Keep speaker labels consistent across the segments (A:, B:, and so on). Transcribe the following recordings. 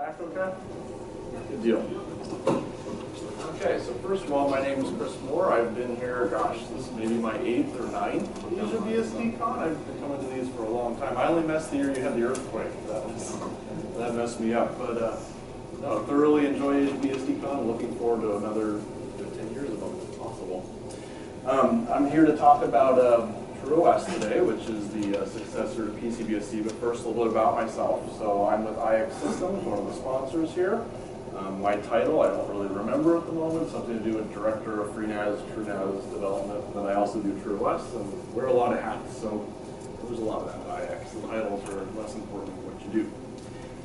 A: Back okay? Good deal. Okay, so first of all, my name is Kris Moore. I've been here, gosh, this is maybe my 8th or 9th user BSD con. I've been coming to these for a long time. I only missed the year you had the earthquake. That messed me up. But no, thoroughly enjoy User BSD con. Looking forward to another 10 years of them if possible. I'm here to talk about TrueOS today, which is the successor to PC BSD, but first a little bit about myself. So I'm with IX Systems, one of the sponsors here. My title, I don't really remember at the moment, something to do with Director of FreeNAS, TrueNAS development, and then I also do TrueOS and wear a lot of hats, so there's a lot of that at IX. The titles are less important than what you do.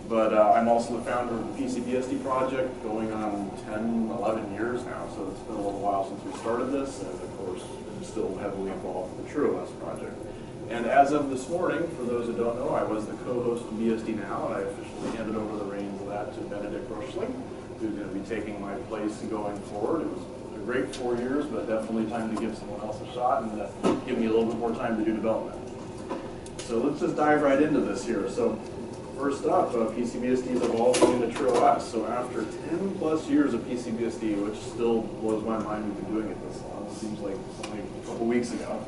A: But I'm also the founder of the PC BSD project, going on 10, 11 years now, so it's been a little while since we started this, and of course, I'm still heavily involved in the TrueOS project. And as of this morning, for those who don't know, I was the co-host of BSD Now, and I officially handed over the reins of that to Benedict Rochling, who's going to be taking my place going forward. It was a great 4 years, but definitely time to give someone else a shot and give me a little bit more time to do development. So let's just dive right into this here. So first up, PC BSD is evolving into TrueOS. So after 10 plus years of PC BSD, which still blows my mind we've been doing it this long, it seems like only a couple weeks ago.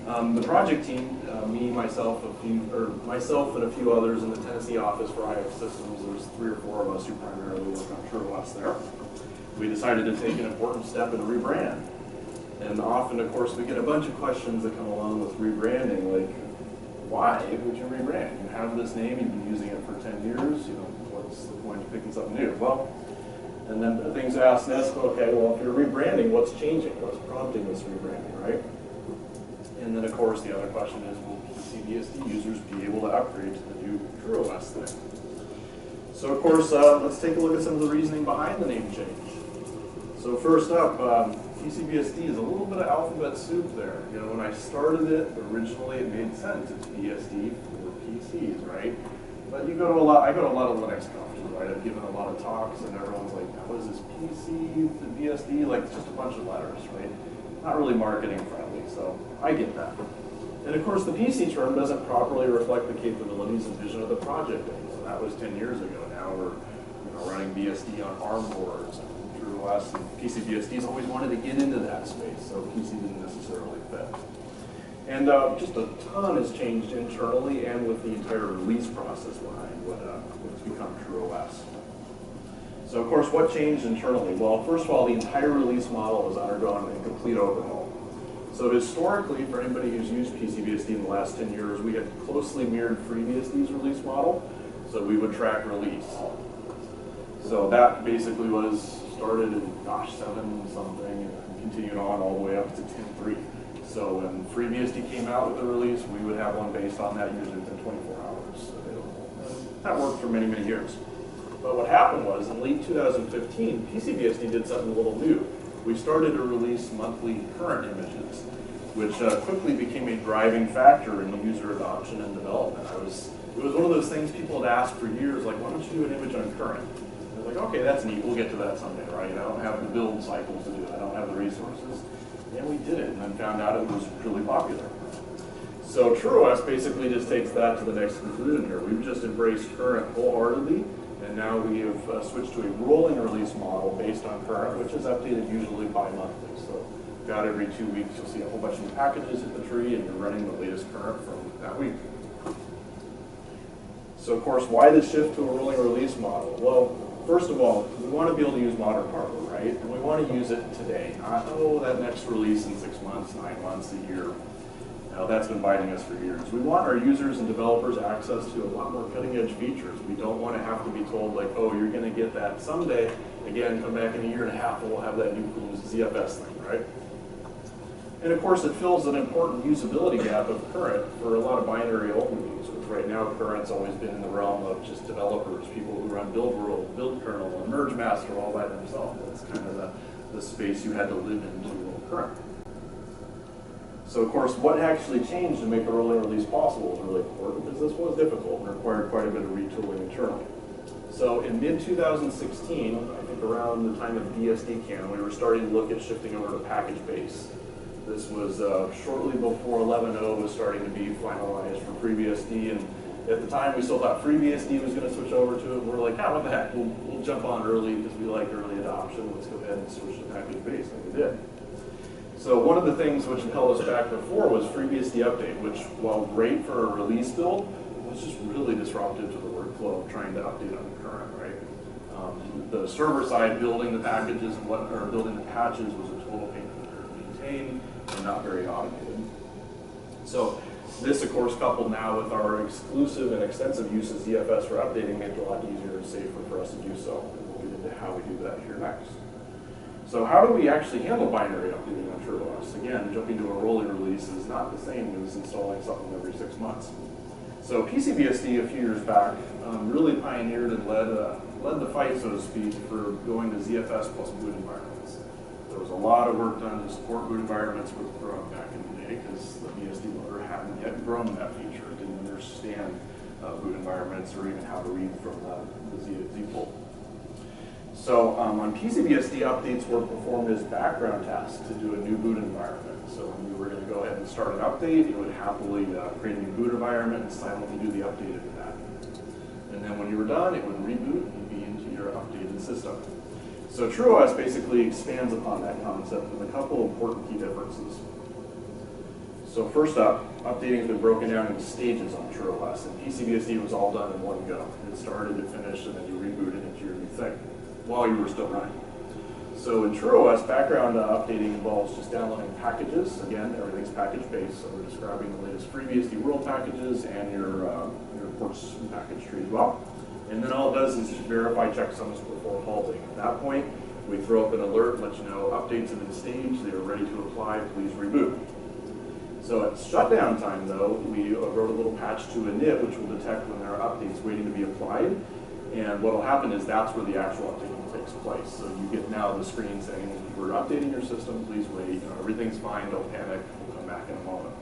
A: The project team, myself and a few others in the Tennessee office for IX Systems, there's 3 or 4 of us who primarily work on TrueOS there. We decided to take an important step and rebrand. And often, of course, we get a bunch of questions that come along with rebranding, like, why would you rebrand? You have this name, you've been using it for 10 years, you know, what's the point of picking something new? Well, and then things are asked next, okay, well, if you're rebranding, what's changing? What's prompting this rebranding, right? And then, of course, the other question is, will PC BSD users be able to upgrade to the new TrueOS thing? So, of course, let's take a look at some of the reasoning behind the name change. So first up, PC BSD is a little bit of alphabet soup there. You know, when I started it, originally it made sense. It's BSD for PCs, right? But you go to I go to a lot of Linux conferences, right? I've given a lot of talks, and everyone's like, what is this PC to BSD? Like, it's just a bunch of letters, right? Not really marketing friendly, so I get that. And of course, the PC term doesn't properly reflect the capabilities and vision of the project. So that was 10 years ago. Now we're running BSD on ARM boards and TrueOS, and PC BSD's always wanted to get into that space, so PC didn't necessarily fit. And just a ton has changed internally and with the entire release process behind what's become TrueOS. So of course, what changed internally? Well, first of all, the entire release model has undergone a complete overhaul. So historically, for anybody who's used PC BSD in the last 10 years, we had closely mirrored FreeBSD's release model, so we would track release. So that basically was started in, gosh, 7-something, and continued on all the way up to 10.3. So when FreeBSD came out with the release, we would have one based on that usually within 24 hours available. That worked for many, many years. But what happened was, in late 2015, PC BSD did something a little new. We started to release monthly current images, which quickly became a driving factor in user adoption and development. It was one of those things people had asked for years, like, why don't you do an image on current? And I was like, okay, that's neat, we'll get to that someday, right? I don't have the build cycles to do it, I don't have the resources. And we did it, and then found out it was really popular. So TrueOS basically just takes that to the next conclusion here. We've just embraced current wholeheartedly, and now we have switched to a rolling release model based on current, which is updated usually bi-monthly. So about every 2 weeks, you'll see a whole bunch of new packages hit the tree, and you're running the latest current from that week. So of course, why the shift to a rolling release model? Well, first of all, we want to be able to use modern hardware, right? And we want to use it today, not, oh, that next release in 6 months, 9 months, a year. Now, that's been biting us for years. We want our users and developers access to a lot more cutting-edge features. We don't want to have to be told, like, oh, you're going to get that someday. Again, come back in a year and a half, and we'll have that new cool ZFS thing, right? And of course, it fills an important usability gap of current for a lot of binary-only users. Right now, current's always been in the realm of just developers, people who run build world, build kernel, and merge master all by themselves. That's kind of the space you had to live in to roll current. So of course, what actually changed to make a rolling release possible was really important, because this was difficult and required quite a bit of retooling internally. So in mid-2016, I think around the time of BSDCan, we were starting to look at shifting over to package base. This was shortly before 11.0 was starting to be finalized for FreeBSD, and At the time, we still thought FreeBSD was going to switch over to it. We're like, ah, what the heck, we'll jump on early because we like early adoption. Let's go ahead and switch to package-based, and we did. So one of the things which held us back before was FreeBSD update, which, while great for a release build, was just really disruptive to the workflow of trying to update on the current, right? The server side, building the packages and or building the patches was a total pain to maintain and not very automated. So this, of course, coupled now with our exclusive and extensive use of ZFS for updating, made it a lot easier and safer for us to do so. And we'll get into how we do that here next. So how do we actually handle binary updating on TrueOS? Again, jumping to a rolling release is not the same as installing something every 6 months. So PC BSD a few years back really pioneered and led the fight, so to speak, for going to ZFS plus boot environments. There was a lot of work done to support boot environments with Chrome back in the day because the BSD loader hadn't yet grown that feature, didn't understand boot environments or even how to read from the Z-fold. So on PC BSD, updates were performed as background tasks to do a new boot environment. So when you were going to go ahead and start an update, it would happily create a new boot environment and silently do the update into that. And then when you were done, it would reboot and be into your updated system. So TrueOS basically expands upon that concept with a couple important key differences. So first up, updating has been broken down into stages on TrueOS, and PC BSD was all done in one go. It started, it finished, and then you rebooted into your new thing while you were still running. So in TrueOS, background updating involves just downloading packages. Again, everything's package-based, so we're describing the latest FreeBSD world packages and your ports package tree as well. And then all it does is just verify checksums before halting. At that point, we throw up an alert, let you know updates have been staged, they are ready to apply, please reboot. So at shutdown time, though, we wrote a little patch to init, which will detect when there are updates waiting to be applied. And what will happen is that's where the actual updating takes place. So you get now the screen saying, we're updating your system, please wait, everything's fine, don't panic, we'll come back in a moment.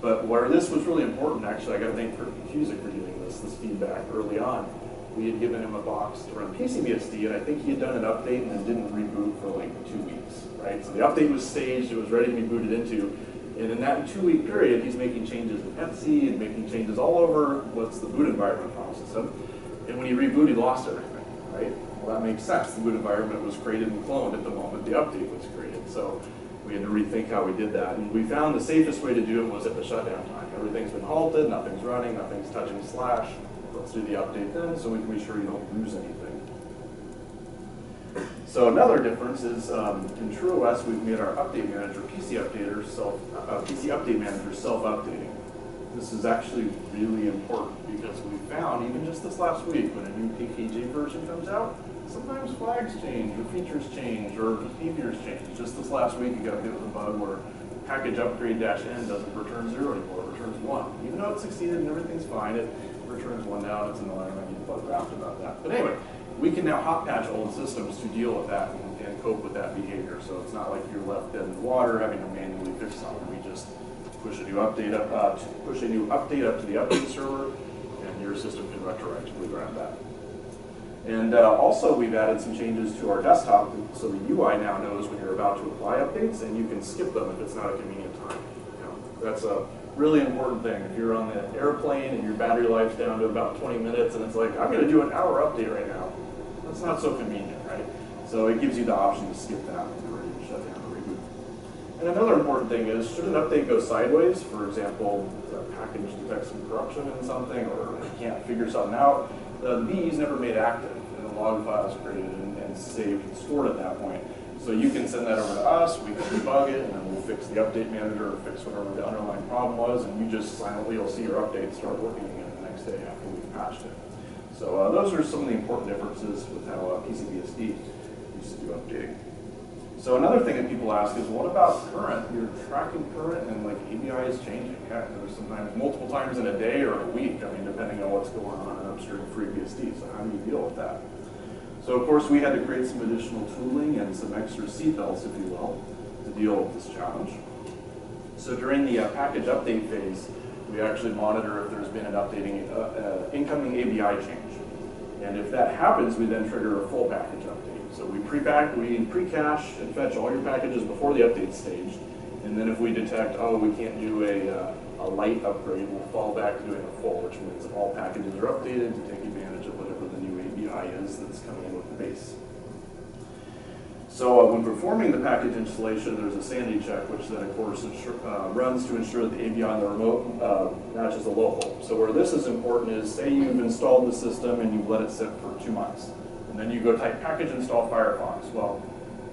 A: But where this was really important, actually, I got to thank Kris Moore for giving this feedback early on. We had given him a box to run PC BSD, and I think he had done an update and then didn't reboot for like 2 weeks, right? So the update was staged, it was ready to be booted into, and in that 2-week period, he's making changes in etc and making changes all over what's the boot environment file system. And when he rebooted, he lost everything, right? Well, that makes sense. The boot environment was created and cloned at the moment the update was created. So we had to rethink how we did that. And we found the safest way to do it was at the shutdown time. Everything's been halted, nothing's running, nothing's touching slash. Let's do the update then so we can be sure you don't lose anything. So another difference is in TrueOS, we've made our update manager, PC update manager self-updating. This is actually really important because we found, even just this last week, when a new PKG version comes out, sometimes flags change, or features change, or behaviors change. Just this last week, you got hit with a bug where package upgrade-n doesn't return 0 anymore, it returns 1. Even though it succeeded and everything's fine, it returns 1 now, it's annoying, I need to bug out about that. But anyway, we can now hot patch old systems to deal with that and cope with that behavior. So it's not like you're left dead in the water having to manually fix something. We just push a new update up, to the update server, and your system can retroactively run that. And also, we've added some changes to our desktop, so the UI now knows when you're about to apply updates, and you can skip them if it's not a convenient time. That's a really important thing. If you're on the airplane and your battery life's down to about 20 minutes, and it's like, I'm going to do an hour update right now, that's not so convenient, right? So it gives you the option to skip that when you're ready to shut down or reboot. And another important thing is, should an update go sideways, for example, the package detects some corruption in something, or it can't figure something out, the B is never made active, and the log file is created and saved and stored at that point. So you can send that over to us, we can debug it, and then we'll fix the update manager or fix whatever the underlying problem was, and you just silently will see your update start working again the next day after we've patched it. So those are some of the important differences with how PC BSD used to do updating. So another thing that people ask is, what about current? You're tracking current and like ABI is changing. Yeah, there's sometimes multiple times in a day or a week, I mean, depending on what's going on in upstream FreeBSD. So how do you deal with that? So of course we had to create some additional tooling and some extra seatbelts, if you will, to deal with this challenge. So during the package update phase, we actually monitor if there's been an incoming ABI change. And if that happens, we then trigger a full package update. So we pre-cache and fetch all your packages before the update stage. And then if we detect, oh, we can't do a a light upgrade will fall back to doing a full, which means all packages are updated to take advantage of whatever the new ABI is that's coming in with the base. So when performing the package installation, there's a sanity check, which then of course runs to ensure that the ABI on the remote matches the local. So where this is important is, say you've installed the system and you've let it sit for 2 months, and then you go type package install Firefox. Well,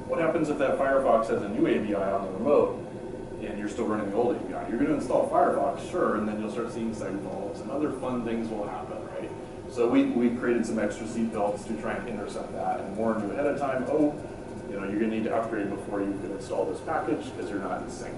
A: what happens if that Firefox has a new ABI on the remote and you're still running the old ABI? You're going to install Firefox, sure, and then you'll start seeing site faults and other fun things will happen, right? So we've created some extra seat belts to try and intercept that and warn you ahead of time, oh, you're going to need to upgrade before you can install this package because you're not in sync.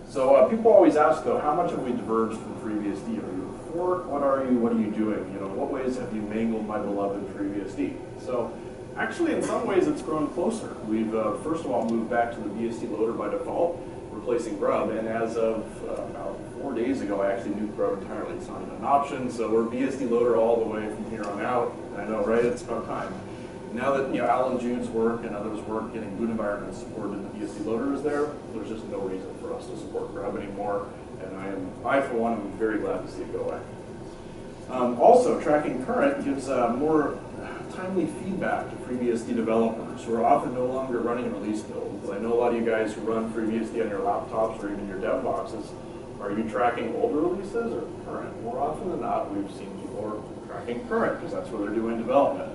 A: So people always ask, though, how much have we diverged from FreeBSD? Are you a fork? What are you? What are you doing? What ways have you mangled my beloved FreeBSD? So actually, in some ways, it's grown closer. We've, first of all, moved back to the BSD loader by default, replacing Grub. And as of about 4 days ago, I actually nuked Grub entirely. It's not even an option. So we're BSD loader all the way from here on out. I know, right? It's about time. Now that Alan Jude's work and others' work getting boot environments supported in the BSD loader is there, there's just no reason for us to support Grub anymore. And I for one, am very glad to see it go away. Also, tracking current gives more timely feedback to FreeBSD developers who are often no longer running release builds. I know a lot of you guys who run FreeBSD on your laptops or even your dev boxes. Are you tracking older releases or current? More often than not, we've seen people are tracking current because that's where they're doing development.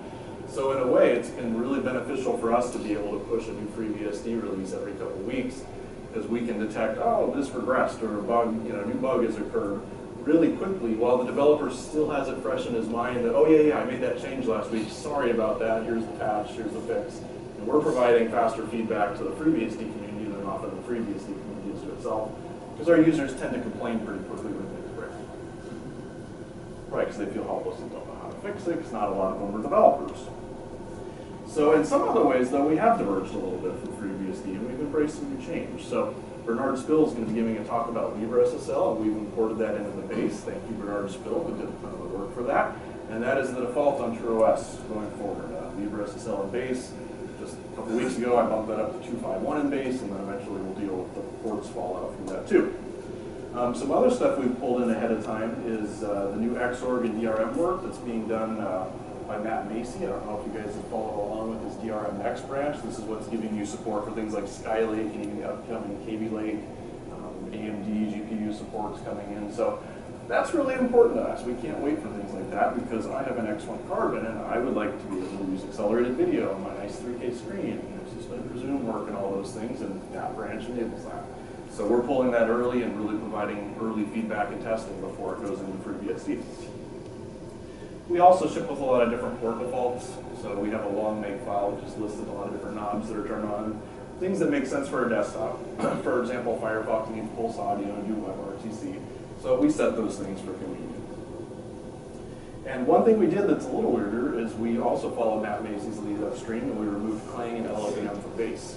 A: So in a way, it's been really beneficial for us to be able to push a new FreeBSD release every couple of weeks, because we can detect, oh, this regressed or a bug, a new bug has occurred really quickly, while the developer still has it fresh in his mind that, oh yeah, I made that change last week. Sorry about that. Here's the patch. Here's the fix. And we're providing faster feedback to the FreeBSD community than often the FreeBSD community is to itself, because our users tend to complain pretty quickly when things break. Right, because they feel helpless and don't know how to fix it, because not a lot of them are developers. So in some other ways, though, we have diverged a little bit from FreeBSD, and we've embraced some new change. So Bernard Spill is going to be giving a talk about LibreSSL, and we've imported that into the base. Thank you, Bernard Spill, who did a ton of the work for that. And that is the default on TrueOS going forward. LibreSSL in base. Just a couple weeks ago, I bumped that up to 2.5.1 in base, and then eventually we'll deal with the ports fallout from that too. Some other stuff we've pulled in ahead of time is the new Xorg and DRM work that's being done by Matt Macy. I don't know if you guys have followed along with his DRM Next branch. This is what's giving you support for things like Skylake and even the upcoming KB Lake, AMD GPU support's coming in. So that's really important to us. We can't wait for things like that because I have an X1 Carbon and I would like to be able to use accelerated video on my nice 3K screen, suspend resume work and all those things, and that branch enables that. So we're pulling that early and really providing early feedback and testing before it goes into FreeBSD. We also ship with a lot of different port defaults. So we have a long make file which just listed a lot of different knobs that are turned on. Things that make sense for our desktop. For example, Firefox needs pulse audio and do WebRTC. So we set those things for convenience. And one thing we did that's a little weirder is we also followed Matt Macy's lead upstream and we removed Clang and LLVM from base.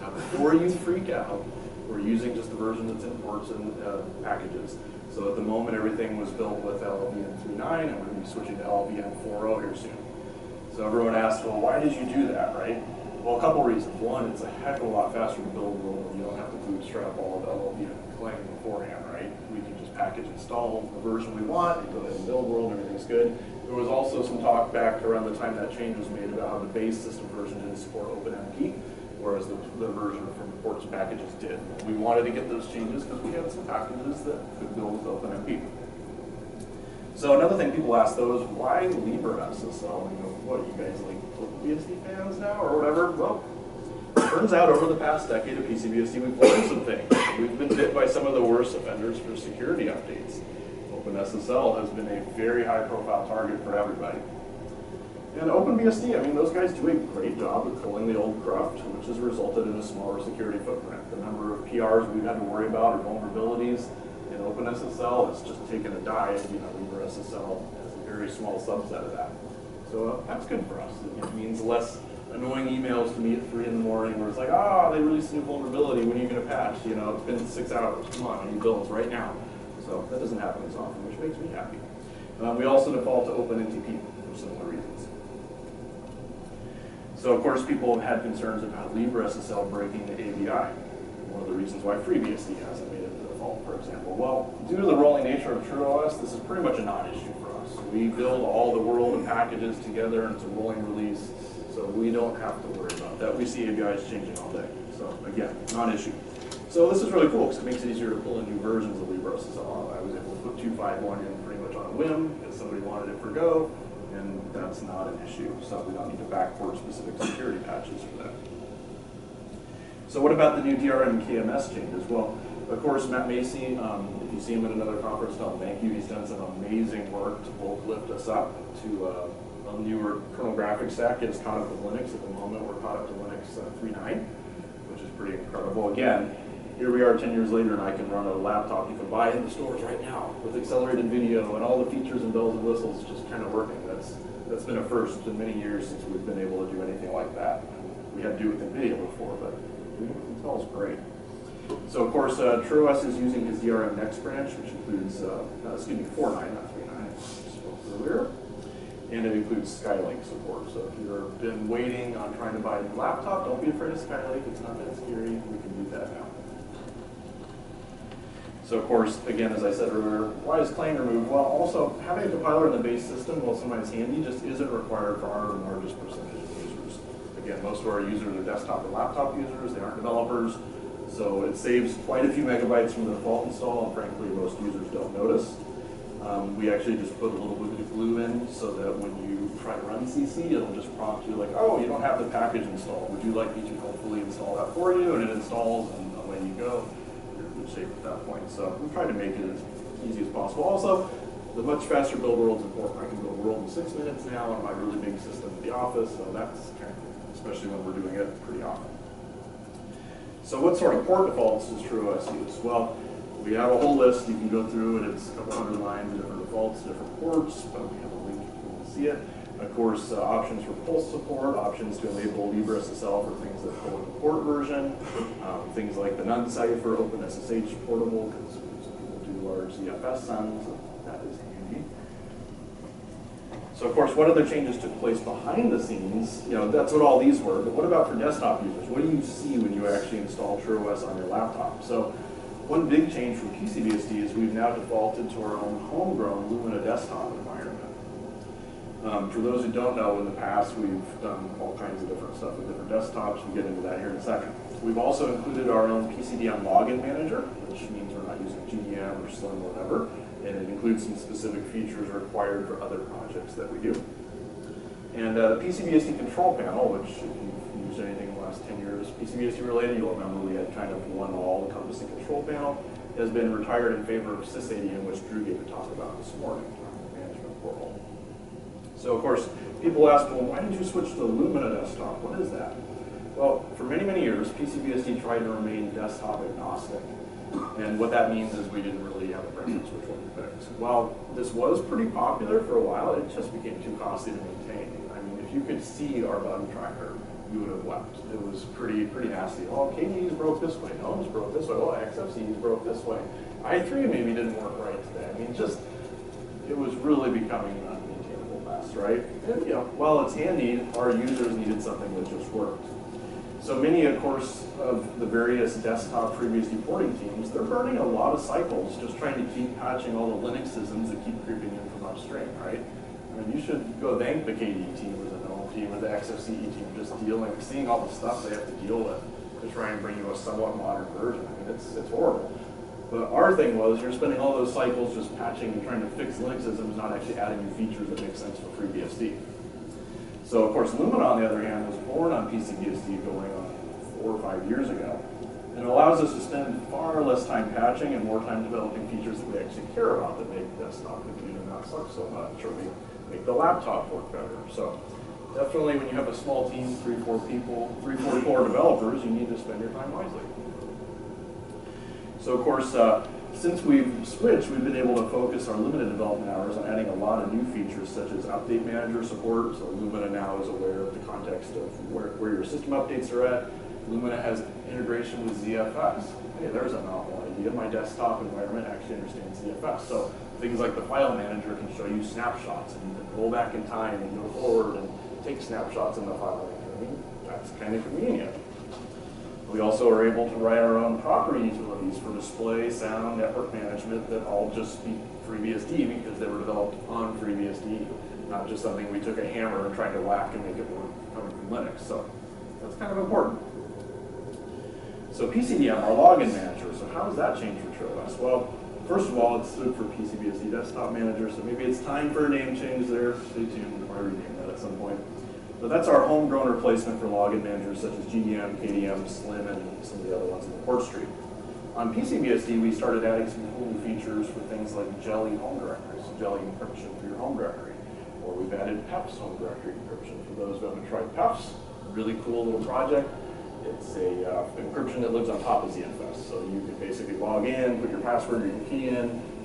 A: Now before you freak out, we're using just the version that's in ports and packages. So at the moment, everything was built with LLVM 3.9, and we're going to be switching to LLVM 4.0 here soon. So everyone asks, well, why did you do that, right? Well, a couple reasons. One, it's a heck of a lot faster to build when you don't have to bootstrap all of LLVM and Clang beforehand, right? We can just package install the version we want, and go ahead and build world, everything's good. There was also some talk back around the time that change was made about how the base system version didn't support OpenMP, whereas the version from ports packages did. We wanted to get those changes because we had some packages that could build with OpenMP. So another thing people ask though is why LibreSSL? What, you guys like OpenBSD fans now or whatever? Well, it turns out over the past decade of PC BSD we've learned some things. We've been hit by some of the worst offenders for security updates. OpenSSL has been a very high profile target for everybody. And OpenBSD, I mean, those guys do a great job of pulling the old cruft, which has resulted in a smaller security footprint. The number of PRs we've had to worry about or vulnerabilities in OpenSSL has just taken a dive. LibreSSL has a very small subset of that. So that's good for us. It means less annoying emails to me at 3 in the morning where it's like, they released a new vulnerability. When are you going to patch? It's been 6 hours. Come on, I need builds right now. So that doesn't happen as often, which makes me happy. We also default to OpenNTP for similar reasons. So of course people have had concerns about LibreSSL breaking the ABI. One of the reasons why FreeBSD hasn't made it to the default, for example. Well, due to the rolling nature of TrueOS, this is pretty much a non-issue for us. We build all the world and packages together, and it's a rolling release, so we don't have to worry about that. We see APIs changing all day. So again, non-issue. So this is really cool because it makes it easier to pull in new versions of LibreSSL. I was able to put 2.5.1 in pretty much on a whim because somebody wanted it for Go, and that's not an issue. So we don't need to backport specific security patches for that. So what about the new DRM and KMS changes? Well, of course, Matt Macy, if you see him at another conference, tell him thank you. He's done some amazing work to both lift us up to a newer kernel graphics stack, get us caught up with Linux. At the moment, we're caught up to Linux 3.9, which is pretty incredible. Again, here we are 10 years later, and I can run a laptop you can buy in the stores right now with accelerated video and all the features and bells and whistles just kind of working. That's been a first in many years since we've been able to do anything like that. We had to do it with NVIDIA before, but Intel is great. So of course, TrueOS is using his DRM next branch, which includes, 4.9, not 3.9, I spoke earlier. And it includes Skylink support. So if you've been waiting on trying to buy a new laptop, don't be afraid of Skylink. It's not that scary. We can do that now. So of course, again, as I said earlier, why is Clang removed? Well, also, having a compiler in the base system, while sometimes handy, just isn't required for our largest percentage of users. Again, most of our users are desktop and laptop users. They aren't developers. So it saves quite a few megabytes from the default install, and frankly, most users don't notice. We actually just put a little bit of glue in so that when you try to run CC, it'll just prompt you like, oh, you don't have the package installed. Would you like me to hopefully install that for you? And it installs, and away you go. You're in good shape at that point. So we try to make it as easy as possible. Also, the much faster build world is important. I can build a world in 6 minutes now on my really big system at the office, so that's kind of cool, especially when we're doing it pretty often. So what sort of port defaults does TrueOS use? Well, we have a whole list. You can go through it. It's a couple hundred lines of different defaults, different ports, but we have a link if you want to see it. Of course, options for pulse support, options to enable LibreSSL for things that pull in the port version, things like the none cipher, OpenSSH portable, because people do large ZFS sends, so that is handy. So of course, what other changes took place behind the scenes? You know, that's what all these were, but what about for desktop users? What do you see when you actually install TrueOS on your laptop? So one big change from PC BSD is we've now defaulted to our own homegrown Lumina desktop environment. For those who don't know, in the past we've done all kinds of different stuff with different desktops. We'll get into that here in a second. We've also included our own PCDM login manager, which means we're not using GDM or Slim or whatever, and it includes some specific features required for other projects that we do. And the PC BSD control panel, which if you've used anything in the last 10 years, PC BSD related, you'll remember we had kind of one all-encompassing control panel, has been retired in favor of SysADM, which Drew gave a talk about this morning, the management portal. So of course, people ask, well, why did you switch to the Lumina desktop? What is that? Well, for many, many years, PC BSD tried to remain desktop agnostic. And what that means is we didn't really have a preference which one to pick. While this was pretty popular for a while, it just became too costly to maintain. I mean, if you could see our bug tracker, you would have wept. It was pretty nasty. Oh, KDE's broke this way. Gnome's broke this way. Oh, XFCE's broke this way. i3 maybe didn't work right today. I mean, just, it was really becoming an unmaintainable mess, right? And, you know, while it's handy, our users needed something that just worked. So many, of course, of the various desktop FreeBSD porting teams, they're burning a lot of cycles just trying to keep patching all the Linux systems that keep creeping in from upstream, right? I mean, you should go thank the KDE team or the GNOME team or the XFCE team just seeing all the stuff they have to deal with to try and bring you a somewhat modern version. I mean, it's horrible. But our thing was, you're spending all those cycles just patching and trying to fix Linux systems, not actually adding new features that make sense for FreeBSD. So of course, Lumina, on the other hand, was born on PC BSD going on 4 or 5 years ago. And it allows us to spend far less time patching and more time developing features that we actually care about that make the desktop computer not suck so much, or make the laptop work better. So definitely when you have a small team, 3-4 people, 3-4 developers, you need to spend your time wisely. So of course, since we've switched, we've been able to focus our limited development hours on adding a lot of new features such as update manager support. So Lumina now is aware of the context of where your system updates are at. Lumina has integration with ZFS. Hey, there's a novel idea. My desktop environment actually understands ZFS. So things like the file manager can show you snapshots, and you can roll back in time and go forward and take snapshots in the file manager. I mean, that's kind of convenient. We also are able to write our own property utilities for display, sound, network management that all just speak FreeBSD because they were developed on FreeBSD, not just something we took a hammer and tried to whack and make it work coming from Linux. So that's kind of important. So PCDM, our login manager, so how does that change for TrueOS? Well, first of all, it stood for PC BSD Desktop Manager, so maybe it's time for a name change there. Stay tuned, I might rename that at some point. But that's our homegrown replacement for login managers such as GDM, KDM, Slim, and some of the other ones in the port stream. On PC BSD, we started adding some cool new features for things like Jelly home directories, Jelly encryption for your home directory. Or we've added PEP's home directory encryption. For those who haven't tried PEP's, really cool little project. It's a encryption that lives on top of ZFS. So you can basically log in, put your password or your key in,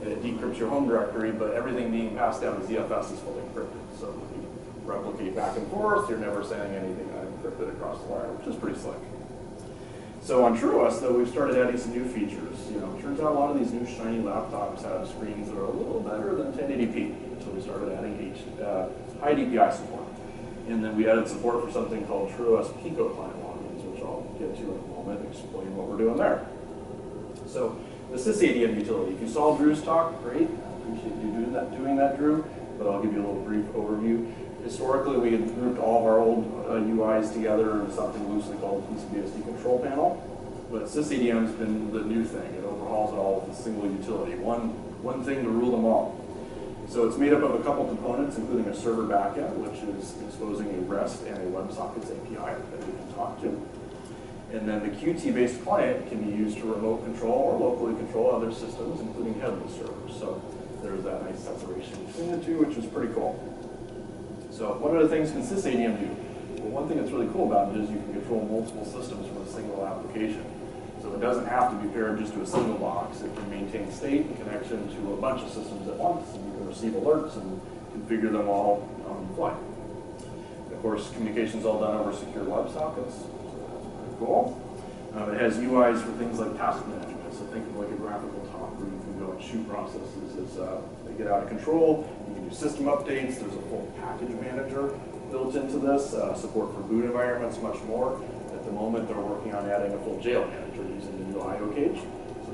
A: and it decrypts your home directory, but everything being passed down to ZFS is fully encrypted. So you replicate back and forth, you're never sending anything unencrypted across the wire, which is pretty slick. So on TrueOS, though, we've started adding some new features. You know, it turns out a lot of these new shiny laptops have screens that are a little better than 1080p. So we started adding high DPI support. And then we added support for something called TrueOS Pico client logins, which I'll get to in a moment and explain what we're doing there. So the sysadm utility, if you saw Drew's talk, great. I appreciate you doing that, Drew, but I'll give you a little brief overview. Historically, we had grouped all of our old UIs together in something loosely called PC BSD control panel, but sysadm has been the new thing. It overhauls it all with a single utility, one thing to rule them all. So it's made up of a couple components, including a server backend, which is exposing a REST and a WebSockets API that we can talk to. And then the Qt-based client can be used to remote control or locally control other systems, including headless servers. So there's that nice separation between the two, which is pretty cool. So what other things can sysadm do? Well, one thing that's really cool about it is you can control multiple systems from a single application. So it doesn't have to be paired just to a single box. It can maintain state and connection to a bunch of systems at once, and you can receive alerts and configure them all on the fly. Of course, communication is all done over secure WebSockets, so that's pretty cool. It has UIs for things like task management, so think of like a graphical top where you can go and shoot processes as they get out of control. You can do system updates. There's a full package manager built into this, support for boot environments, much more. At the moment, they're working on adding a full jail manager using the new IO cage. So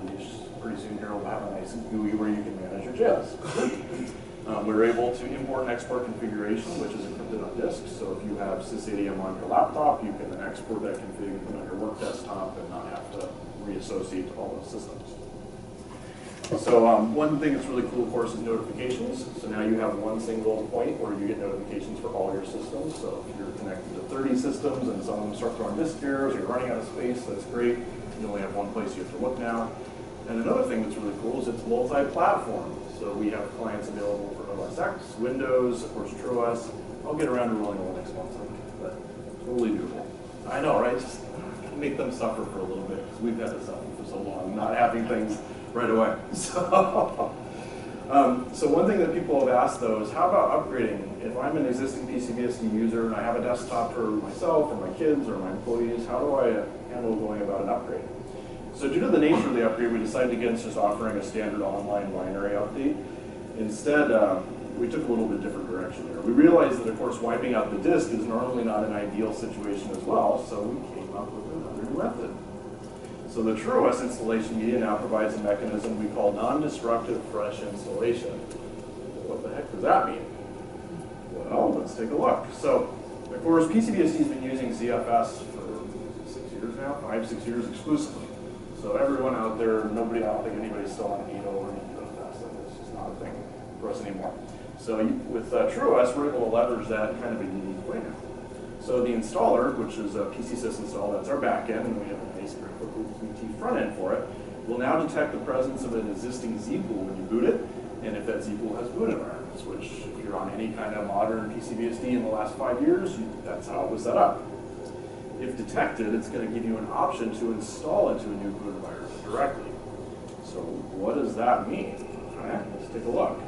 A: pretty soon here we'll have a nice GUI where you can manage your jails. We're able to import and export configuration, which is encrypted on disk. So if you have sysadm on your laptop, you can export that config on your work desktop and not have to reassociate to all those systems. So one thing that's really cool, of course, is notifications. So now you have one single point where you get notifications for all your systems. So if you're connected to 30 systems and some of them start throwing disk errors, you're running out of space, that's great. You only have one place you have to look now. And another thing that's really cool is it's multi-platform. So we have clients available for OS X, Windows, of course TrueOS. I'll get around to rolling a Linux once, but totally doable. I know, right? Just make them suffer for a little bit because we've had to suffer for so long, not having things right away. So one thing that people have asked though is how about upgrading? If I'm an existing PC BSD user and I have a desktop for myself or my kids or my employees, how do I handle going about an upgrade? So due to the nature of the upgrade, we decided against just offering a standard online binary update. Instead, we took a little bit different direction here. We realized that, of course, wiping out the disk is normally not an ideal situation as well, so we came up with another method. So the TrueOS installation media now provides a mechanism we call non-destructive fresh installation. What the heck does that mean? Well, let's take a look. So, of course, PC BSD has been using ZFS for 6 years now, 5-6 years exclusively. So everyone out there, I don't think anybody's still on 8.0 or UFS. It's just not a thing for us anymore. So with TrueOS, we're able to leverage that in kind of a unique way now. So the installer, which is a PC sysinstall, that's our backend, and we have a nice graphical Qt front end for it, will now detect the presence of an existing zpool when you boot it, and if that zpool has boot environments, which if you're on any kind of modern PC BSD in the last 5 years, that's how it was set up. If detected, it's going to give you an option to install into a new boot environment directly. So what does that mean? Let's take a look.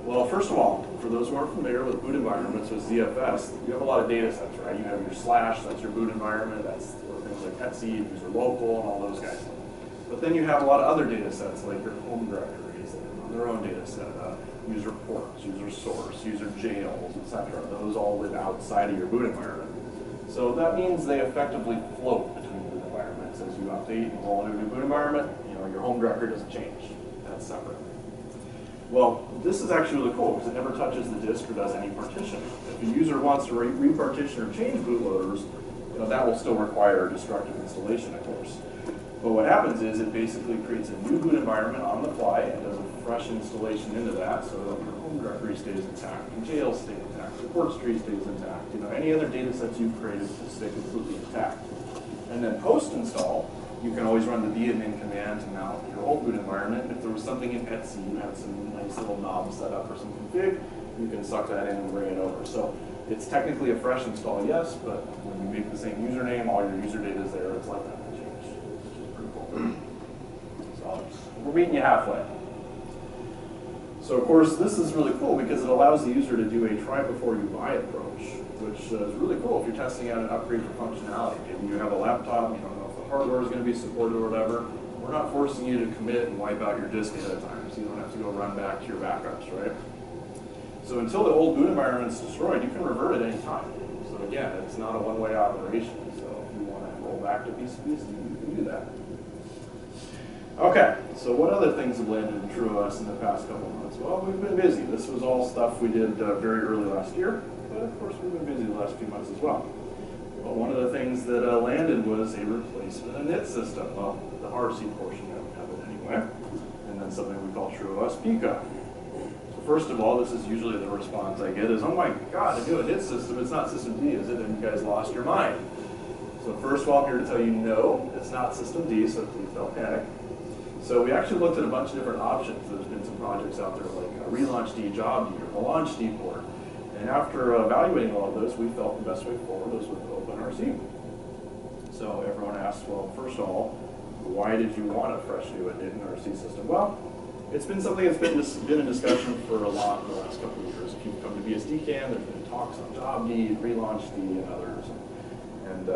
A: Well, first of all, for those who aren't familiar with boot environments with ZFS, you have a lot of data sets, right? You have your slash, that's your boot environment, that's things like etc, user local, and all those guys. But then you have a lot of other data sets, like your home directories that are on their own data set, user ports, user source, user jails, etc. Those all live outside of your boot environment. So that means they effectively float between boot environments. So as you update and roll into a new boot environment, your home directory doesn't change. That's separate. Well, this is actually really cool because it never touches the disk or does any partitioning. If a user wants to repartition or change bootloaders, that will still require a destructive installation, of course. But what happens is it basically creates a new boot environment on the fly and does a fresh installation into that so that your home directory stays intact, your jails stay intact, your port tree stays intact, any other data sets you've created will stay completely intact. And then post-install, you can always run the vadmin command to mount your old boot environment. If there was something in Etsy, you had some nice little knobs set up for some config, you can suck that in and bring it over. So it's technically a fresh install, yes, but when you make the same username, all your user data is there, it's like that to change, which is pretty cool. So we're meeting you halfway. So of course, this is really cool because it allows the user to do a try before you buy approach, which is really cool if you're testing out an upgrade for functionality. Maybe you have a laptop, you don't know if the hardware is going to be supported or whatever. We're not forcing you to commit and wipe out your disk ahead of time, so you don't have to go run back to your backups, right? So until the old boot environment is destroyed, you can revert at any time. So again, it's not a one-way operation. So if you want to roll back to PC BSD, you can do that. Okay, so what other things have landed in TrueOS in the past couple of months? Well, we've been busy. This was all stuff we did very early last year, but of course we've been busy the last few months as well. But one of the things that landed was a replacement of NIT system. Well, the RC portion of it anyway, and then something we call TrueOS Pico. So first of all, this is usually the response I get is, oh my God, a new NIT system, it's not System D, is it? And you guys lost your mind. So first of all, I'm here to tell you no, it's not System D, so please don't panic. So we actually looked at a bunch of different options. There's been some projects out there like Relaunch D, Job D, or the Launch D port. And after evaluating all of those, we felt the best way forward was with OpenRC. So everyone asked, well, first of all, why did you want a fresh new NIT and RC system? Well, it's been something that's been in discussion for a lot in the last couple of years. If you come to BSD Can, there's been talks on Job D, Relaunch D, and others. And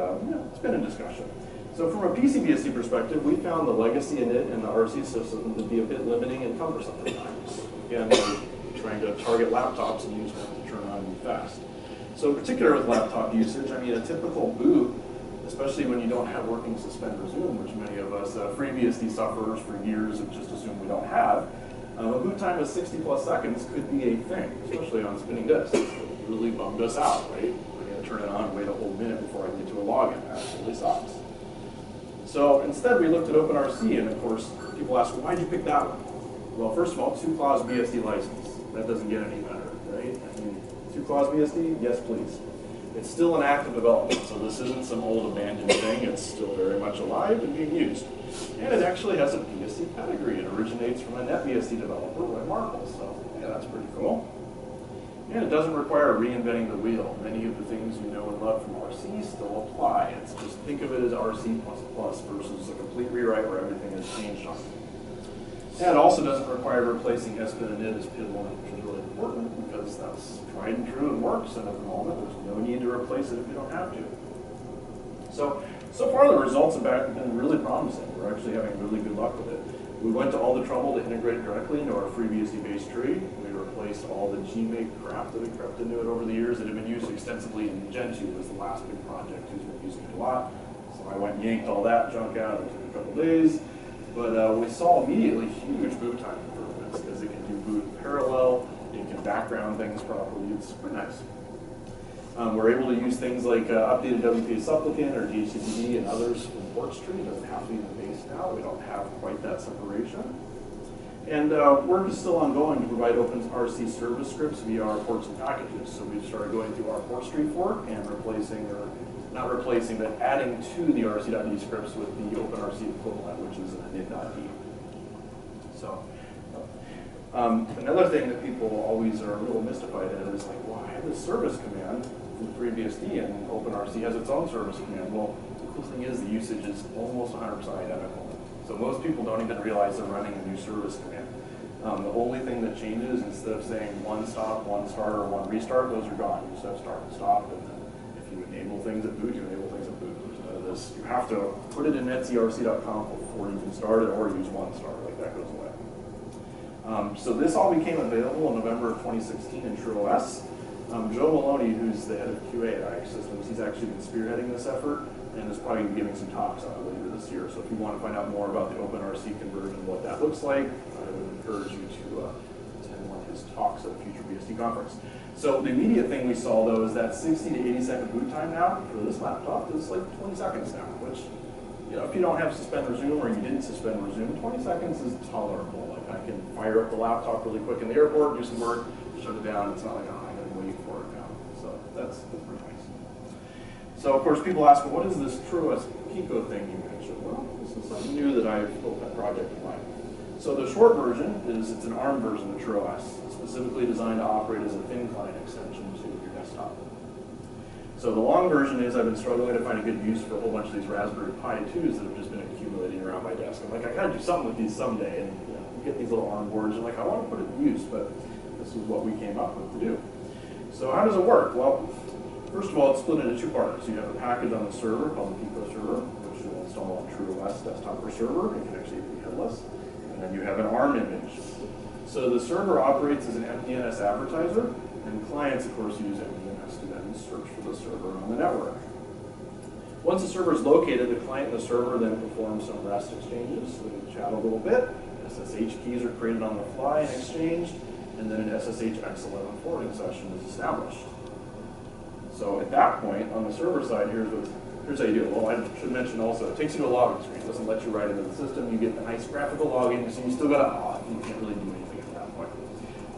A: it's been in discussion. So from a PC BSD perspective, we found the legacy NIT and the RC system to be a bit limiting and cumbersome at times. Again, we're trying to target laptops and use them to turn on and be fast. So in particular with laptop usage, I mean a typical boot, especially when you don't have working suspend resume, which many of us FreeBSD sufferers for years have just assumed we don't have, a boot time of 60 plus seconds could be a thing, especially on spinning disks. It really bummed us out, right? We're going to turn it on and wait a whole minute before I get to a login. That really sucks. So instead, we looked at OpenRC, and of course, people ask, well, why did you pick that one? Well, first of all, 2-clause BSD license. That doesn't get any better, right? I mean, 2-clause BSD? Yes, please. It's still an active development, so this isn't some old abandoned thing. It's still very much alive and being used. And it actually has a BSD pedigree. It originates from a NetBSD developer, Roy Marple, so yeah, that's pretty cool. And it doesn't require reinventing the wheel. Many of the things you know and love from RC still apply. It's just think of it as RC++ versus a complete rewrite where everything is changed on it. And it also doesn't require replacing SBIN and NIT as PID1, which is really important because that's tried and true and works, and at the moment there's no need to replace it if you don't have to. So far the results have been really promising. We're actually having really good luck with it. We went to all the trouble to integrate it directly into our FreeBSD base tree. We replaced all the Gmake crap that we crept into it over the years that had been used extensively in Gen 2 was the last big project who's been using it a lot. So I went and yanked all that junk out. It took a couple days. But we saw immediately huge boot time improvements because it can do boot in parallel, it can background things properly. It's pretty nice. We're able to use things like updated WPA supplicant or DHCPD and others from ports tree. It doesn't have to be in the base now. We don't have quite that separation. And work is still ongoing to provide OpenRC service scripts via our ports and packages. So we've started going through our port tree fork and replacing, or not replacing, but adding to the RC.D scripts with the OpenRC equivalent, which is a NIT.D. So another thing that people always are a little mystified at is like, well, I have this service command from FreeBSD and OpenRC has its own service command. Well, the cool thing is the usage is almost 100% identical. So most people don't even realize they're running a new service command. The only thing that changes, instead of saying one stop, one start, or one restart, those are gone. You just have start and stop, and then if you enable things at boot, you enable things at boot. This, you have to put it in netcrc.conf before you can start it, or use one start, like that goes away. So this all became available in November of 2016 in TrueOS. Joe Maloney, who's the head of QA at IX Systems, he's actually been spearheading this effort and is probably giving some talks on it later this year. So if you want to find out more about the OpenRC conversion, what that looks like, I would encourage you to attend one of his talks at a future BSD conference. So the immediate thing we saw, though, is that 60 to 80 second boot time now for this laptop is like 20 seconds now, which, you know, if you don't have suspend resume or you didn't suspend resume, 20 seconds is tolerable. Like I can fire up the laptop really quick in the airport, do some work, shut it down. It's not like, oh, I gotta wait for it now. So that's pretty nice. So of course people ask, well, what is this TrueOS Pico thing you mentioned? Well, this is something new that I've built that project in mind. So the short version is it's an ARM version of TrueOS, specifically designed to operate as a thin client extension to your desktop. So the long version is I've been struggling to find a good use for a whole bunch of these Raspberry Pi 2s that have just been accumulating around my desk. I'm like, I gotta do something with these someday, and you know, you get these little ARM boards, and like, I want to put it to use, but this is what we came up with to do. So how does it work? Well, first of all, it's split into two parts. So you have a package on the server called the Pico server, which will install on TrueOS desktop or server. It can actually be headless. And then you have an ARM image. So the server operates as an MDNS advertiser, and clients, of course, use MDNS to then search for the server on the network. Once the server is located, the client and the server then perform some REST exchanges. So they chat a little bit. SSH keys are created on the fly and exchanged, and then an SSH X11 forwarding session is established. So at that point, on the server side, here's how you do it. Well, I should mention also, it takes you to a login screen. It doesn't let you write into the system. You get the nice graphical login, so you still got to, you can't really do anything at that point.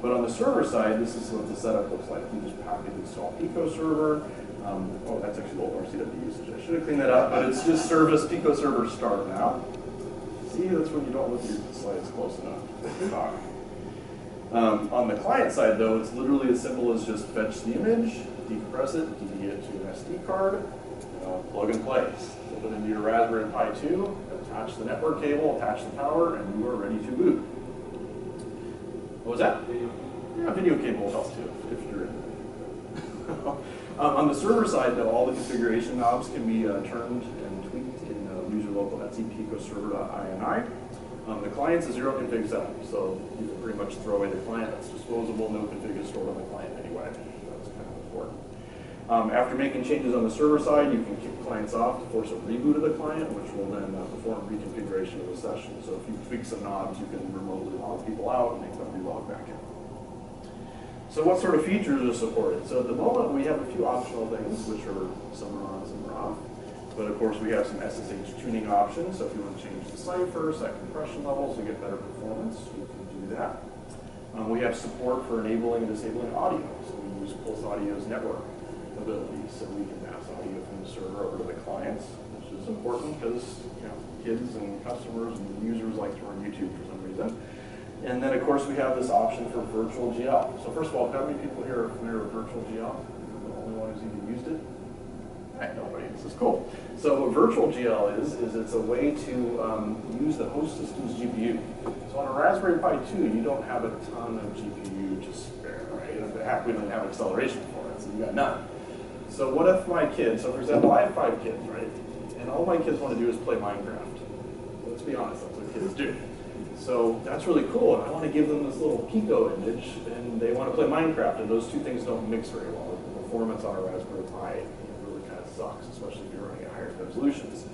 A: But on the server side, this is what the setup looks like. You just package install Pico server. Oh, that's actually old RCW usage. I should have cleaned that up, but it's just service Pico server start now. See, that's when you don't look at your slides close enough. On the client side, though, it's literally as simple as just fetch the image, decompress it, DD it to an SD card, plug and play. Put it into your Raspberry Pi 2, attach the network cable, attach the power, and you are ready to boot. What was that? Video. Yeah, video cable helps too, if you're in it. On the server side, though, all the configuration knobs can be turned and tweaked in user local etcpicoserver.ini. The client's a zero config setup, so you can pretty much throw away the client. That's disposable, no config is stored on the client anyway. That's kind of important. After making changes on the server side, you can kick clients off to force a reboot of the client, which will then perform reconfiguration of the session. So if you tweak some knobs, you can remotely log people out and make them relog back in. So what sort of features are supported? So at the moment, we have a few optional things, which are some are on, some are off. But of course, we have some SSH tuning options. So if you want to change the cipher, set compression levels to get better performance, you can do that. We have support for enabling and disabling audio. So we use Pulse Audio's network ability, so we can pass audio from the server over to the clients, which is important because kids and customers and users like to run YouTube for some reason. And then, of course, we have this option for virtual GL. So first of all, how many people here are familiar with virtual GL? The only one who's even used it? Nobody. This is cool. So what virtual GL is it's a way to use the host system's GPU. So on a Raspberry Pi 2, you don't have a ton of GPU to spare, right? Heck, we don't have acceleration for it, so you got none. So what if my kids, so for example, I have 5 kids, right? And all my kids want to do is play Minecraft. Let's be honest, that's what kids do. So that's really cool, and I want to give them this little Pico image, and they want to play Minecraft, and those two things don't mix very well. The performance on a Raspberry Pi really kind of sucks, especially if you're running at higher resolutions.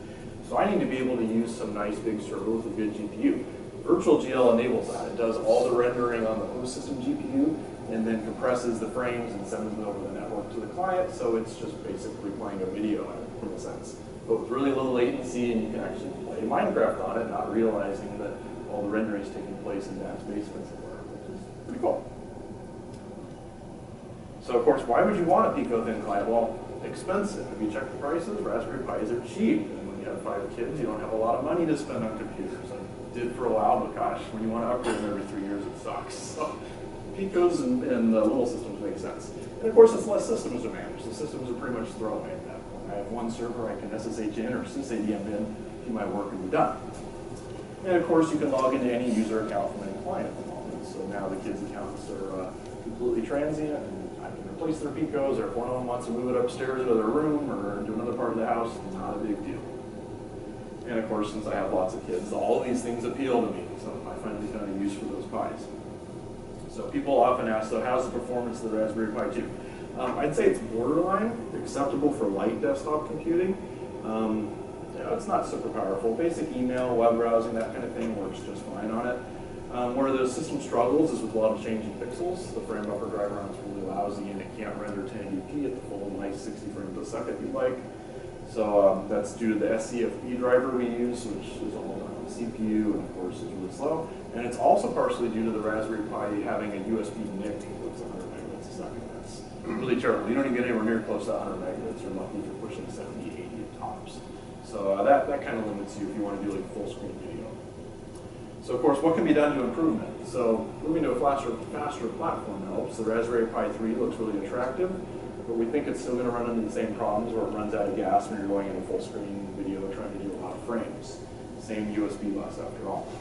A: So I need to be able to use some nice big server with a good GPU. Virtual GL enables that. It does all the rendering on the host system GPU, and then compresses the frames and sends them over the network to the client, so it's just basically playing a video in a sense. But with really low latency, and you can actually play Minecraft on it, not realizing that all the rendering is taking place in Dad's basement somewhere, which is pretty cool. So of course, why would you want a Pico thin client? Well, expensive. If you check the prices, Raspberry Pis are cheap. And when you have 5 kids, you don't have a lot of money to spend on computers. I did for a while, but gosh, when you want to upgrade them every 3 years, it sucks. So Picos and little systems make sense. And of course, it's less systems to manage. The systems are pretty much throwaway at that point. I have one server I can SSH in or sysadm in, do my work, and be done. And of course, you can log into any user account from any client at the moment. So now the kids' accounts are completely transient, and I can replace their Picos, or if one of them wants to move it upstairs into their room or into another part of the house, not a big deal. And of course, since I have lots of kids, all of these things appeal to me. So I finally found a use for those Pis. So people often ask, so how's the performance of the Raspberry Pi 2? I'd say it's borderline acceptable for light desktop computing. Yeah, it's not super powerful. Basic email, web browsing, that kind of thing works just fine on it. Where the system struggles is with a lot of changing pixels. The frame buffer driver on it's really lousy and it can't render 1080p at the full nice 60 frames a second you'd like. So that's due to the SCFB driver we use, which is all on the CPU and of course is really slow. And it's also partially due to the Raspberry Pi having a USB NIC that's 100 megabits a second. That's really terrible. You don't even get anywhere near close to 100 megabits. You're lucky if you're pushing 70, 80 at tops. So that kind of limits you if you want to do like full screen video. So of course, what can be done to improve it? So moving to a faster platform helps. The Raspberry Pi 3 looks really attractive, but we think it's still going to run into the same problems where it runs out of gas when you're going into full screen video trying to do a lot of frames. Same USB bus after all.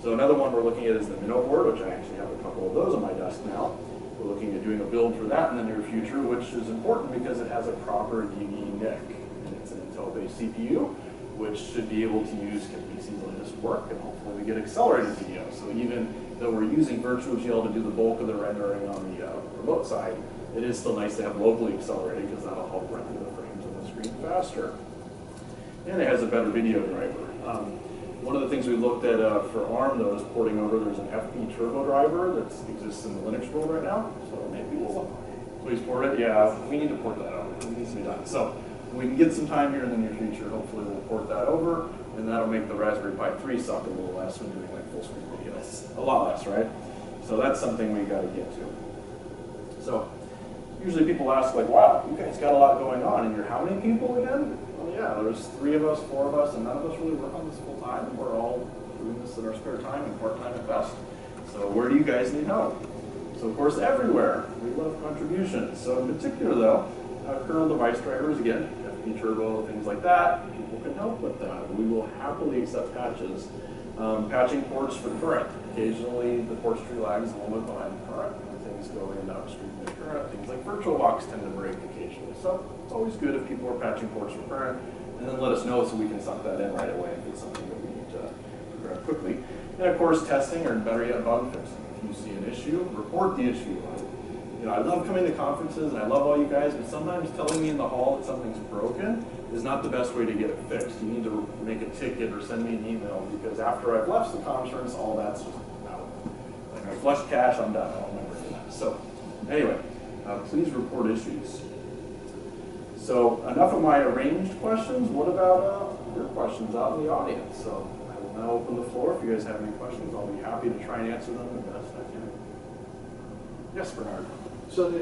A: So another one we're looking at is the Minnow board, which I actually have a couple of those on my desk now. We're looking at doing a build for that in the near future, which is important because it has a proper DD NIC. And it's an Intel-based CPU, which should be able to use PCs like this work, and hopefully we get accelerated video. So even though we're using VirtualGL to do the bulk of the rendering on the remote side, it is still nice to have locally accelerated because that'll help render the frames on the screen faster. And it has a better video driver. One of the things we looked at for ARM, though, is porting over. There's an FP Turbo driver that exists in the Linux world right now. So maybe we'll please port it. Yeah, we need to port that over. It needs to be done. So we can get some time here in the near future. Hopefully we'll port that over, and that'll make the Raspberry Pi 3 suck a little less when doing like full screen videos. A lot less, right? So that's something we got to get to. So usually people ask like, wow, you guys got a lot going on, and you're how many people again? Well, yeah, there's 3 of us, 4 of us, and none of us really work on this full time. We're all doing this in our spare time and part-time at best. So where do you guys need help? So of course, everywhere. We love contributions. So in particular though, kernel device drivers, again, FP Turbo, things like that, people can help with that. We will happily accept patches. Patching ports for current. Occasionally the port tree lags a little bit behind current. Things go in upstream to current. Things like VirtualBox tend to break occasionally. So it's always good if people are patching ports for current, and then let us know so we can suck that in right away if it's something that we need to grab quickly. And of course, testing, or better yet, bug fixing. If you see an issue, report the issue. I love coming to conferences and I love all you guys, but sometimes telling me in the hall that something's broken is not the best way to get it fixed. You need to make a ticket or send me an email, because after I've left the conference, all that's just out. Like I flushed cash, I'm done. I'll never do that. So anyway, please report issues. So enough of my arranged questions. What about your questions out in the audience? So I will now open the floor. If you guys have any questions, I'll be happy to try and answer them the best I can. Yes, Bernard.
B: So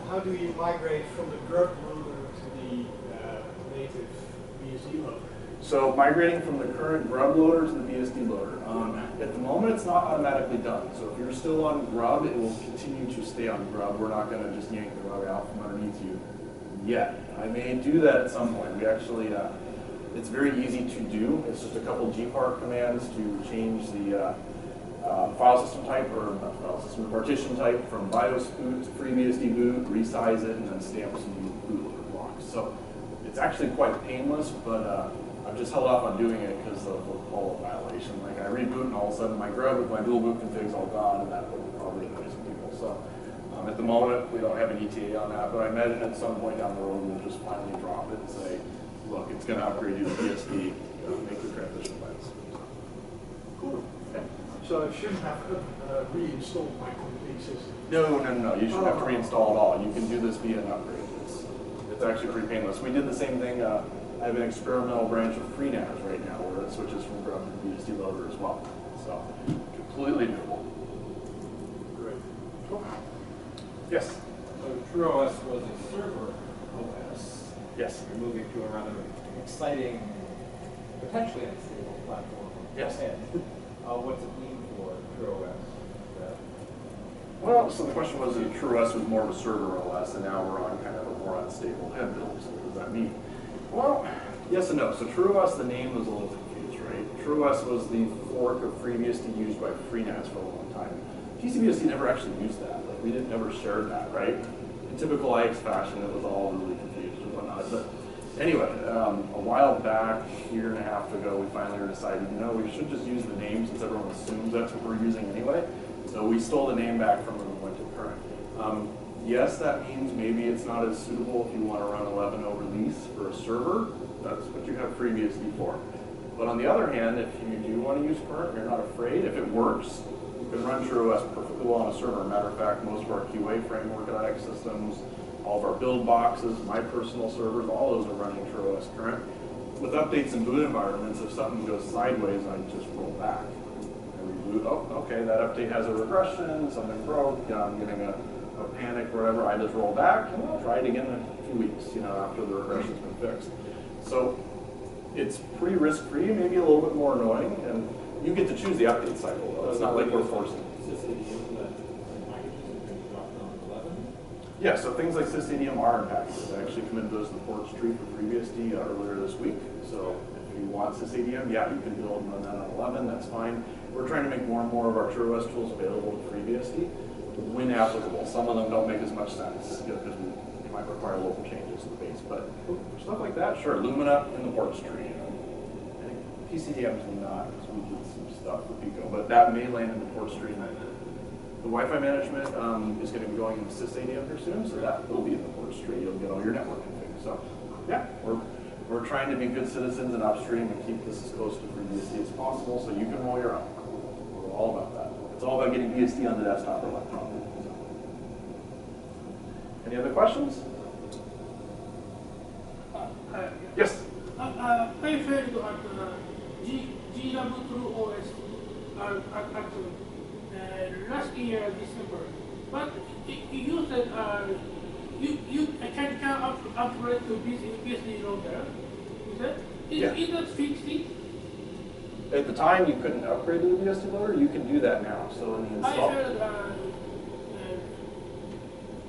B: how do you migrate from the grub loader to the native BSD loader?
A: So migrating from the current grub loader to the BSD loader. At the moment, it's not automatically done. So if you're still on grub, it will continue to stay on grub. We're not going to just yank the rug out from underneath you yet. I may do that at some point. We actually, it's very easy to do. It's just a couple gpark commands to change the file system type, or not file system, partition type from BIOS boot to FreeBSD boot, resize it, and then stamp some new bootloader blocks. So it's actually quite painless, but I've just held off on doing it because of the whole violation. Like I reboot and all of a sudden my grub with my dual boot config's all gone, and that would probably annoy some people. So at the moment we don't have an ETA on that, but I imagine at some point down the road we'll just finally drop it and say, look, it's going to upgrade you to BSD, make your transition plans.
B: Cool.
A: Okay.
B: So I shouldn't have reinstalled my complete system?
A: No. You shouldn't have to reinstall it all. You can do this via an upgrade. It's actually pretty painless. We did the same thing. I have an experimental branch of FreeNAS right now where it switches from grub to BSD loader as well. So completely doable.
B: Great.
A: Cool. Yes?
C: So TrueOS was a server OS.
A: Yes.
C: You're moving to a rather exciting, potentially unstable platform.
A: Yes.
C: What's it mean for TrueOS?
A: Well, so the question was if TrueOS was more of a server OS, and now we're on kind of a more unstable head build. So what does that mean? Well, yes and no. So TrueOS, the name was a little confused, right? TrueOS was the fork of FreeBSD used by FreeNAS for a long time. PC BSD never actually used that. Like we didn't never share that, right? In typical IX fashion, it was all really confused and whatnot. But anyway, a while back, a year and a half ago, we finally decided, we should just use the name since everyone assumes that's what we're using anyway. So we stole the name back from them and went to current. Yes, that means maybe it's not as suitable if you want to run 11.0 release for a server. That's what you have FreeBSD for. But on the other hand, if you do want to use current, you're not afraid, if it works, you can run TrueOS perfectly well on a server. Matter of fact, most of our QA framework IX systems, all of our build boxes, my personal servers, all those are running TrueOS current. With updates in boot environments, if something goes sideways, I just roll back. I reboot, oh, okay, that update has a regression, something broke, I'm getting a panic or whatever, I just roll back and I'll try it again in a few weeks, after the regression's been fixed. So it's pretty risk-free, maybe a little bit more annoying, and you get to choose the update cycle though. It's not like we're forcing. Yeah, so things like sysadm are impacted. I actually committed those to the ports tree for FreeBSD earlier this week. So if you want sysadm, yeah, you can build and run that on 11, that's fine. We're trying to make more and more of our TrueOS tools available to FreeBSD when applicable. Some of them don't make as much sense because we might require local changes to the base. But stuff like that, sure, Lumina in the ports tree. I think PCDM is not, because we did some stuff with Pico, but that may land in the ports tree. The Wi-Fi management is going to be going into sysadm here soon, so that will be in the ports tree. You'll get all your network config. So, yeah, we're trying to be good citizens and upstream and keep this as close to FreeBSD as possible, so you can roll your own. We're all about that. It's all about getting BSD on the desktop or electronically. So. Any other questions? Yes.
D: I failed at GW TrueOS at last year December, but you said you can upgrade to BSD loader. Is that fixed it?
A: At the time, you couldn't upgrade to the BSD loader. You can do that now. So in the install.
D: I heard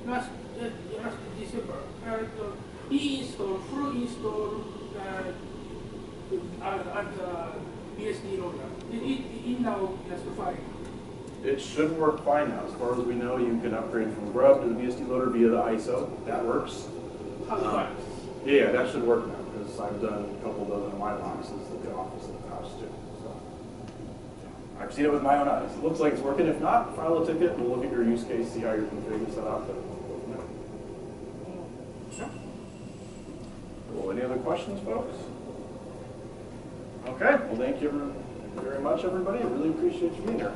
D: last December, full install at BSD loader. It now just fine.
A: It should work fine now. As far as we know, you can upgrade from Grub to the BSD loader via the ISO. That works. Yeah, that should work now because I've done a couple dozen of my boxes at the office at the house too. So I've seen it with my own eyes. It looks like it's working. If not, file a ticket. We'll look at your use case, see how your config is set up. Cool. Any other questions, folks? Okay. Well, thank you very much, everybody. I really appreciate you being here.